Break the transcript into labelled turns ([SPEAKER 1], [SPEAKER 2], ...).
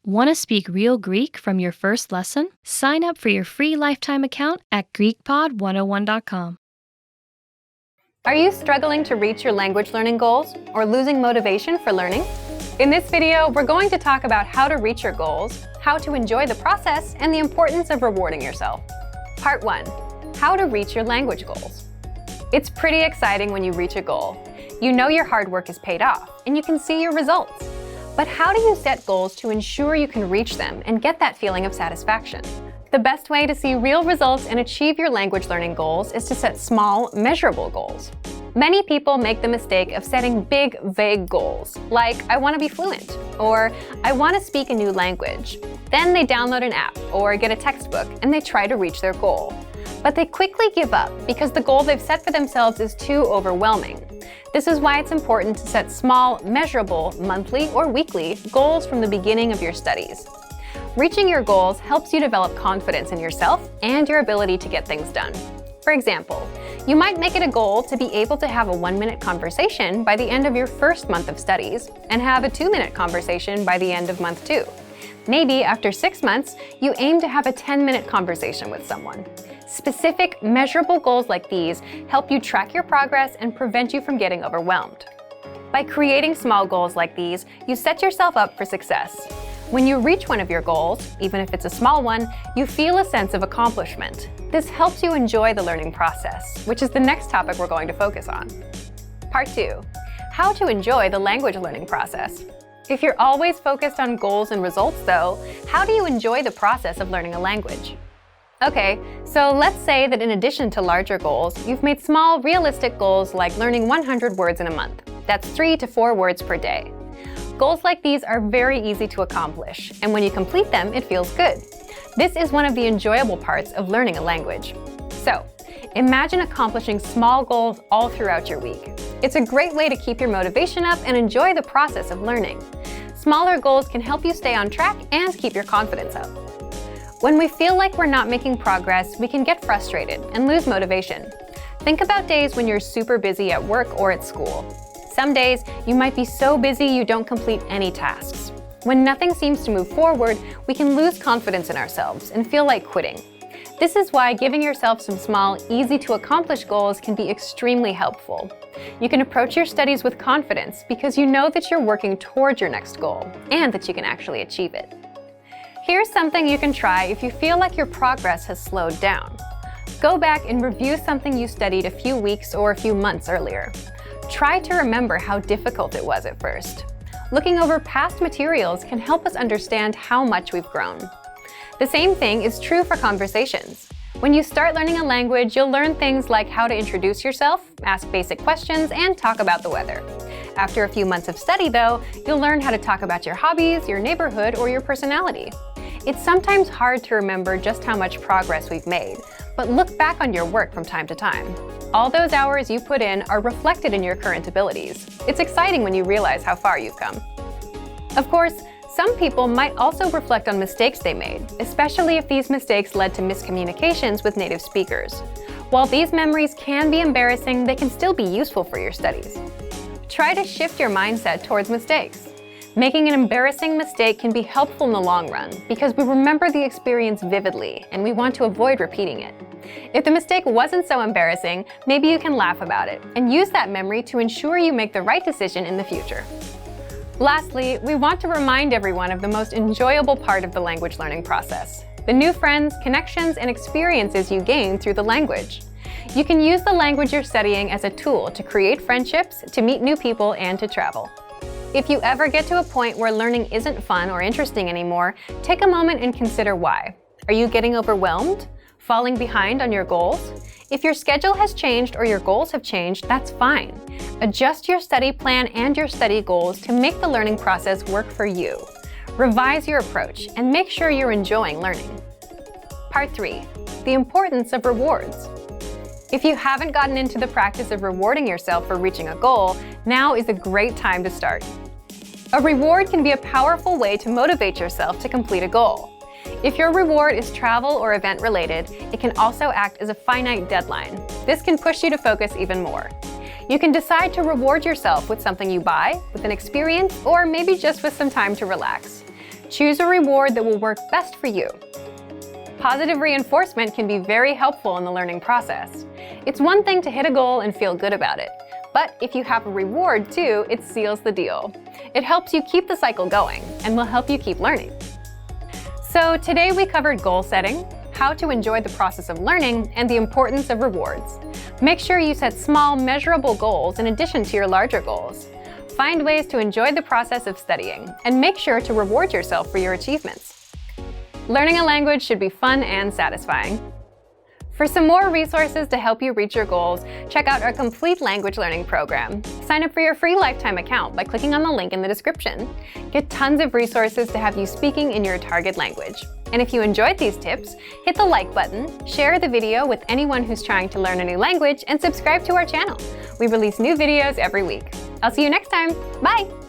[SPEAKER 1] Want to speak real Greek from your first lesson? Sign up for your free lifetime account at GreekPod101.com.
[SPEAKER 2] Are you struggling to reach your language learning goals or losing motivation for learning? In this video, we're going to talk about how to reach your goals, how to enjoy the process, and the importance of rewarding yourself. Part 1. How to reach your language goals. It's pretty exciting when you reach a goal. You know your hard work is paid off, and you can see your results. But how do you set goals to ensure you can reach them and get that feeling of satisfaction? The best way to see real results and achieve your language learning goals is to set small, measurable goals. Many people make the mistake of setting big, vague goals, like I want to be fluent, or I want to speak a new language. Then they download an app or get a textbook and they try to reach their goal. But they quickly give up because the goal they've set for themselves is too overwhelming. This is why it's important to set small, measurable, monthly or weekly goals from the beginning of your studies. Reaching your goals helps you develop confidence in yourself and your ability to get things done. For example, you might make it a goal to be able to have a 1-minute conversation by the end of your first month of studies and have a 2-minute conversation by the end of month 2. Maybe after 6 months, you aim to have a 10-minute conversation with someone. Specific, measurable goals like these help you track your progress and prevent you from getting overwhelmed. By creating small goals like these, you set yourself up for success. When you reach one of your goals, even if it's a small one, you feel a sense of accomplishment. This helps you enjoy the learning process, which is the next topic we're going to focus on. Part 2. How to enjoy the language learning process. If you're always focused on goals and results, though, how do you enjoy the process of learning a language? Okay, so let's say that in addition to larger goals, you've made small, realistic goals like learning 100 words in a month. That's 3 to 4 words per day. Goals like these are very easy to accomplish, and when you complete them, it feels good. This is one of the enjoyable parts of learning a language. So, imagine accomplishing small goals all throughout your week. It's a great way to keep your motivation up and enjoy the process of learning. Smaller goals can help you stay on track and keep your confidence up. When we feel like we're not making progress, we can get frustrated and lose motivation. Think about days when you're super busy at work or at school. Some days, you might be so busy you don't complete any tasks. When nothing seems to move forward, we can lose confidence in ourselves and feel like quitting. This is why giving yourself some small, easy-to-accomplish goals can be extremely helpful. You can approach your studies with confidence because you know that you're working towards your next goal and that you can actually achieve it. Here's something you can try if you feel like your progress has slowed down. Go back and review something you studied a few weeks or a few months earlier. Try to remember how difficult it was at first. Looking over past materials can help us understand how much we've grown. The same thing is true for conversations. When you start learning a language, you'll learn things like how to introduce yourself, ask basic questions, and talk about the weather. After a few months of study, though, you'll learn how to talk about your hobbies, your neighborhood, or your personality. It's sometimes hard to remember just how much progress we've made, but look back on your work from time to time. All those hours you put in are reflected in your current abilities. It's exciting when you realize how far you've come. Of course, some people might also reflect on mistakes they made, especially if these mistakes led to miscommunications with native speakers. While these memories can be embarrassing, they can still be useful for your studies. Try to shift your mindset towards mistakes. Making an embarrassing mistake can be helpful in the long run because we remember the experience vividly and we want to avoid repeating it. If the mistake wasn't so embarrassing, maybe you can laugh about it and use that memory to ensure you make the right decision in the future. Lastly, we want to remind everyone of the most enjoyable part of the language learning process: the new friends, connections, and experiences you gain through the language. You can use the language you're studying as a tool to create friendships, to meet new people, and to travel. If you ever get to a point where learning isn't fun or interesting anymore, take a moment and consider why. Are you getting overwhelmed? Falling behind on your goals? If your schedule has changed or your goals have changed, that's fine. Adjust your study plan and your study goals to make the learning process work for you. Revise your approach and make sure you're enjoying learning. Part 3. The importance of rewards. If you haven't gotten into the practice of rewarding yourself for reaching a goal, now is a great time to start. A reward can be a powerful way to motivate yourself to complete a goal. If your reward is travel or event related, it can also act as a finite deadline. This can push you to focus even more. You can decide to reward yourself with something you buy, with an experience, or maybe just with some time to relax. Choose a reward that will work best for you. Positive reinforcement can be very helpful in the learning process. It's one thing to hit a goal and feel good about it, but if you have a reward too, it seals the deal. It helps you keep the cycle going and will help you keep learning. So today we covered goal setting, how to enjoy the process of learning, and the importance of rewards. Make sure you set small, measurable goals in addition to your larger goals. Find ways to enjoy the process of studying, and make sure to reward yourself for your achievements. Learning a language should be fun and satisfying. For some more resources to help you reach your goals, check out our complete language learning program. Sign up for your free lifetime account by clicking on the link in the description. Get tons of resources to have you speaking in your target language. And if you enjoyed these tips, hit the like button, share the video with anyone who's trying to learn a new language, and subscribe to our channel. We release new videos every week. I'll see you next time. Bye!